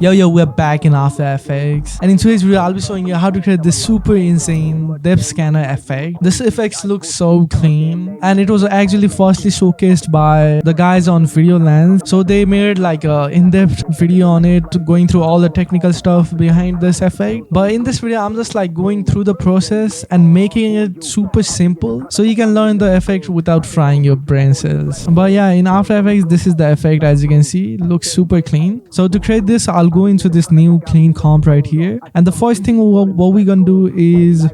Yo, we're back in After Effects, and in today's video I'll be showing you how to create this super insane depth scanner effect. This effect looks so clean, and it was actually firstly showcased by the guys on Video Lens. So they made like a in-depth video on it, going through all the technical stuff behind this effect. But in this video I'm just like going through the process and making it super simple so you can learn the effect without frying your brain cells. But yeah, in After Effects this is the effect. As you can see, it looks super clean. So to create this I'll go into this new clean comp right here, and the first thing what we're gonna do is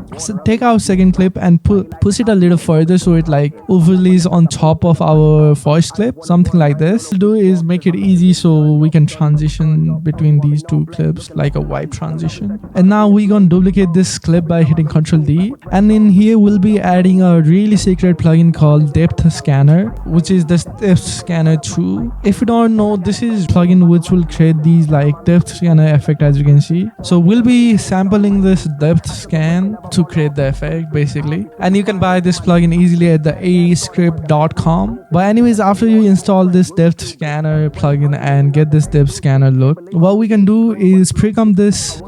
take our second clip and push it a little further so it like overlays on top of our first clip, something like this. What we'll do is make it easy so we can transition between these two clips like a wipe transition. And now we're gonna duplicate this clip by hitting Ctrl D, and in here we'll be adding a really secret plugin called Depth Scanner, which is the Depth Scanner 2. If you don't know, this is plugin which will create these like depth scanner effect, as you can see. So we'll be sampling this depth scan to create the effect basically, and you can buy this plugin easily at the SUBCRIBE.com. But anyways, after you install this depth scanner plugin and get this depth scanner look, what we can do is pre-comp this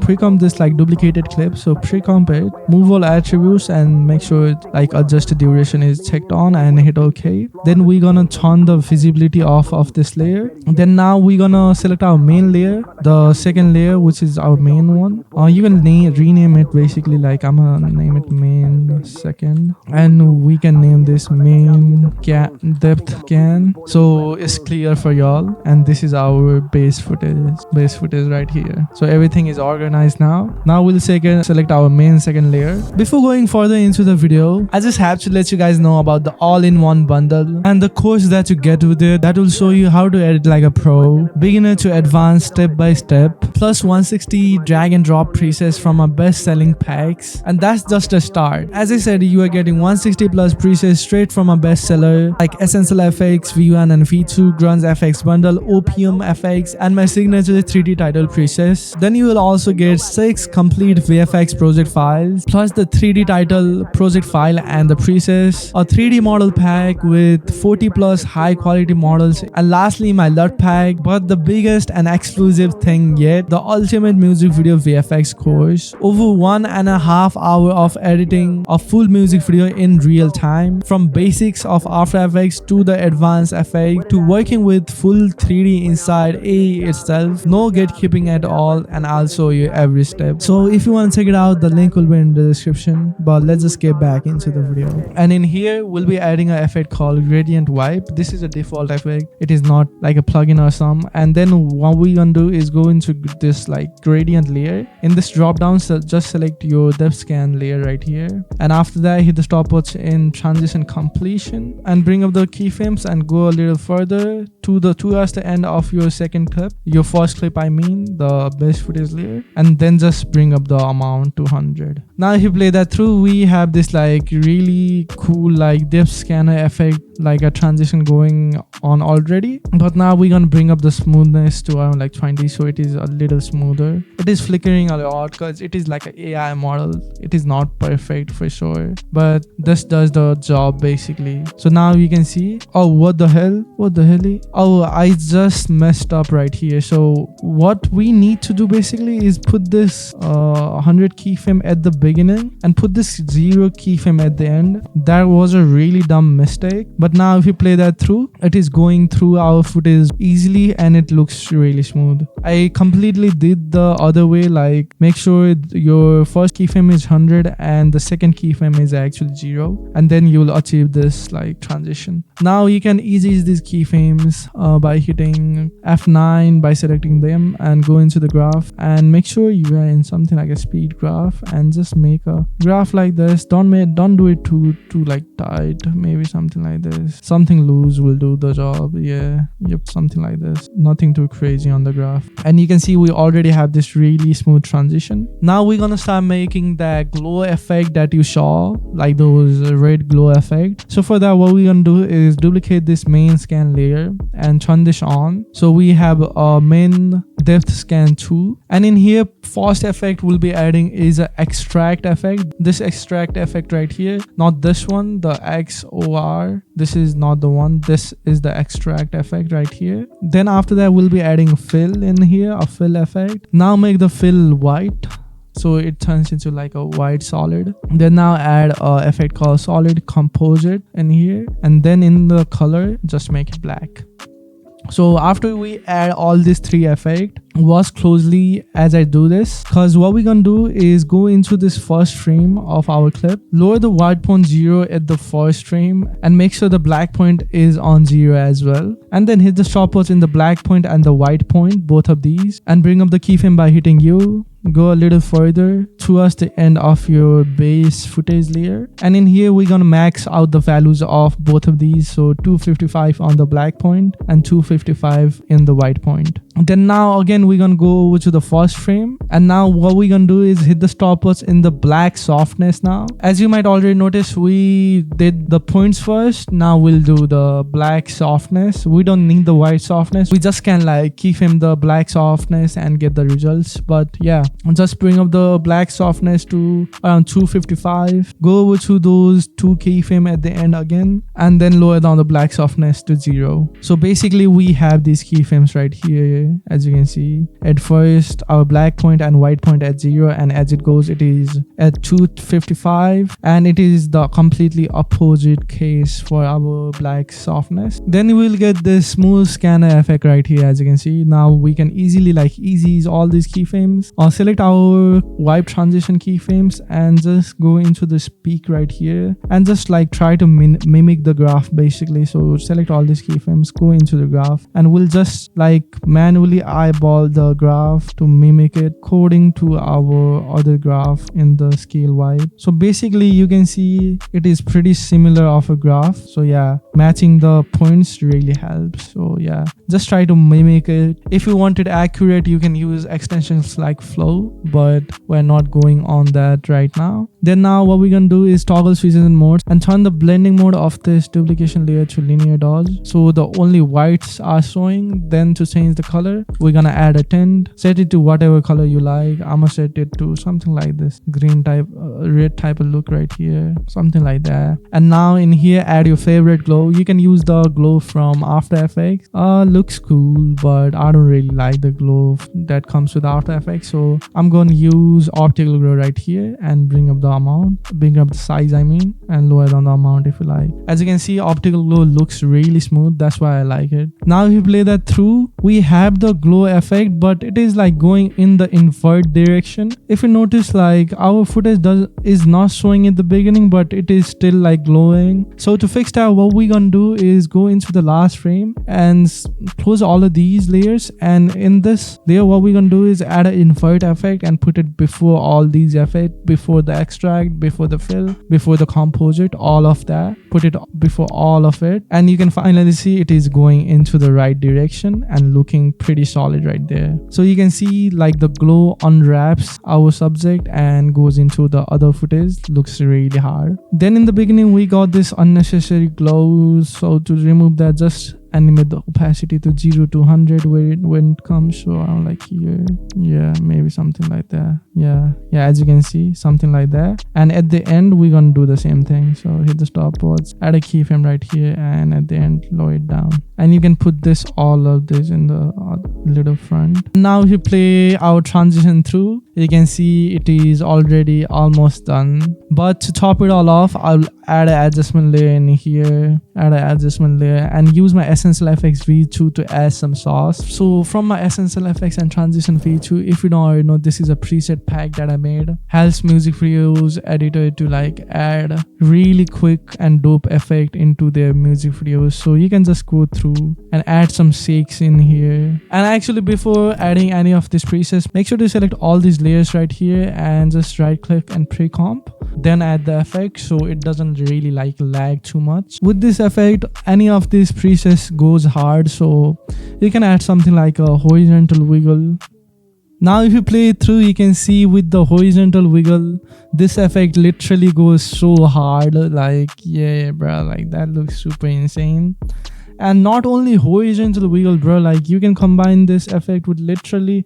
like duplicated clip. So pre-comp it, move all attributes, and make sure it like adjusted duration is checked on, and hit OK. Then we're gonna turn the visibility off of this layer. Then now we're gonna select our main layer, the second layer, which is our main one. You can rename it basically, like I'm gonna name it main second, and we can name this main depth scan so it's clear for y'all. And this is our base footage right here. So everything is organized now. We'll select our main second layer. Before going further into the video, I just have to let you guys know about the all-in-one bundle and the course that you get with it that will show you how to edit like a pro, beginner to advanced, step by step, plus 160 drag and drop presets from our best selling packs. And that's just a start. As I said, you are getting 160 plus presets straight from our bestseller like Essential FX, V1 and V2, Grunge FX bundle, OPM FX, and my signature 3D title presets. Then you will also get 6 complete VFX project files plus the 3D title project file and the presets, a 3D model pack with 40 plus high quality models, and lastly my LUT pack. But the biggest and exclusive thing yet, the ultimate music video VFX course. Over 1.5 hours of editing a full music video in real time, from basics of After Effects to the advanced effect to working with full 3D inside AE itself. No gatekeeping at all, and I'll show you every step. So if you want to check it out, the link will be in the description. But let's just get back into the video. And in here we'll be adding an effect called gradient wipe. This is a default effect, it is not like a plugin or some. And then what we're gonna do is go into this like gradient layer. In this drop down, so just select your depth scan layer right here, and after that hit the stopwatch in transition completion and bring up the keyframes and go a little further towards the end of your second clip, your first clip I mean, the best footage layer, and then just bring up the amount to 100. Now if you play that through, we have this like really cool like depth scanner effect, like a transition going on already. But now we're gonna bring up the smoothness to around like 20 so it is a little smoother. It is flickering a lot because it is like an AI model. It is not perfect for sure, but this does the job basically. So now you can see, oh what the hell, oh I just messed up right here. So what we need to do basically is put this 100 keyframe at the beginning and put this 0 keyframe at the end. That was a really dumb mistake, but now if you play that through, it is going through our footage easily and it looks really smooth. I completely did the other way, like make sure your first keyframe is 100 and the second keyframe is actually 0, and then you will achieve this like transition. Now you can ease these keyframes by hitting F9 by selecting them and go into the graph and make sure you are in something like a speed graph, and just make a graph like this. Don't do it too like tight, maybe something like this. Something loose will do the job. Yep, something like this, nothing too crazy on the graph. And you can see we already have this really smooth transition. Now we're gonna start making that glow effect that you saw, like those red glow effect. So for that, what we're gonna do is duplicate this main scan layer and turn this on. So we have a main depth scan too. And in here, first effect we'll be adding is a extract effect. This extract effect right here, not this one, the XOR. This is not the one. This is the extract effect right here. Then after that, we'll be adding fill in here, a fill effect. Now make the fill white, so it turns into like a white solid. Then now add a effect called solid composite in here, and then in the color just make it black. So after we add all these three effects, watch closely as I do this, because what we're gonna do is go into this first frame of our clip, lower the white point 0 at the first frame, and make sure the black point is on 0 as well, and then hit the stopwatch in the black point and the white point, both of these, and bring up the keyframe by hitting U. Go a little further towards the end of your base footage layer, and in here we're gonna max out the values of both of these, so 255 on the black point and 255 in the white point. Then now again we're gonna go over to the first frame, and now what we're gonna do is hit the stopwatch in the black softness. Now as you might already notice, we did the points first. Now we'll do the black softness. We don't need the white softness, we just can like keyframe the black softness and get the results. But yeah, just bring up the black softness to around 255, go over to those two keyframe at the end again, and then lower down the black softness to 0. So basically we have these keyframes right here. As you can see, at first our black point and white point at 0, and as it goes it is at 255, and it is the completely opposite case for our black softness. Then we'll get this smooth scanner effect right here. As you can see, now we can easily like ease all these keyframes, or select our wipe transition keyframes and just go into this peak right here and just like try to mimic the graph basically. So select all these keyframes, go into the graph, and we'll just like manually eyeball the graph to mimic it according to our other graph in the scale wipe. So basically you can see it is pretty similar of a graph. So yeah, matching the points really helps. So yeah, just try to mimic it. If you want it accurate, you can use extensions like flow, but we're not going on that right now. Then now what we're gonna do is toggle switches and modes and turn the blending mode of this duplication layer to linear dodge, so the only whites are showing. Then to change the color, we're gonna add a tint, set it to whatever color you like. I'm gonna set it to something like this green type, red type of look right here, something like that. And now in here add your favorite glow. You can use the glow from After Effects. Looks cool, but I don't really like the glow that comes with After Effects, so I'm going to use optical glow right here and bring up the amount, bring up the size I mean, and lower down the amount if you like. As you can see, optical glow looks really smooth, that's why I like it. Now if you play that through, we have the glow effect, but it is like going in the invert direction. If you notice, like our footage is not showing in the beginning, but it is still like glowing. So to fix that, what we're gonna do is go into the last frame and close all of these layers, and in this layer what we're gonna do is add an invert effect and put it before all these effects, before the extract, before the fill, before the composite, all of that, put it before all of it, and you can finally see it is going into the right direction and looking pretty solid right there. So you can see like the glow unwraps our subject and goes into the other footage, looks really hard. Then in the beginning we got this unnecessary glow, so to remove that, just animate the opacity to 0 to 100 when it comes, so around like here, yeah, maybe something like that. Yeah, as you can see, something like that. And at the end we're gonna do the same thing, so hit the stopwatch, add a keyframe right here, and at the end lower it down, and you can put this, all of this in the little front. Now if you play our transition through, you can see it is already almost done. But to top it all off, I'll add an adjustment layer in here, and use my Essential FX V2 to add some sauce. So from my Essential FX and Transition V2, if you don't already know, this is a preset pack that I made. Helps music videos editor to like add really quick and dope effect into their music videos. So you can just go through and add some shakes in here. And actually before adding any of these presets, make sure to select all these layers right here and just right click and pre-comp, then add the effect so it doesn't really like lag too much. With this effect, any of these presets goes hard, so you can add something like a horizontal wiggle. Now if you play it through, you can see with the horizontal wiggle, this effect literally goes so hard, like yeah bro, like that looks super insane. And not only horizontal wiggle, bro, like you can combine this effect with literally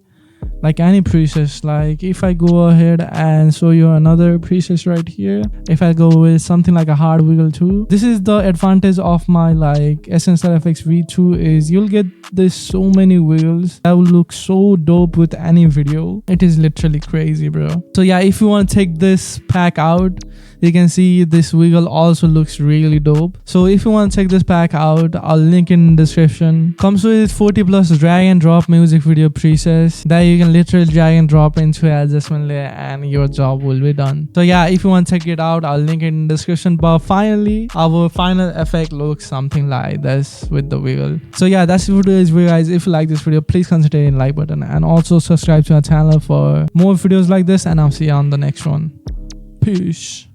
like any preset. Like if I go ahead and show you another preset right here, if I go with something like a hard wiggle too, this is the advantage of my like Essential FX V2 is you'll get this so many wiggles that will look so dope with any video. It is literally crazy, bro. So yeah, if you want to take this pack out, you can see this wiggle also looks really dope. So if you want to check this pack out, I'll link in the description. Comes with 40 plus drag and drop music video presets that you can literally drag and drop into adjustment layer and your job will be done. So yeah, if you want to check it out, I'll link it in the description. But finally, our final effect looks something like this with the wiggle. So yeah, that's it for today's video, guys. If you like this video, please consider hitting the like button and also subscribe to our channel for more videos like this, and I'll see you on the next one. Peace.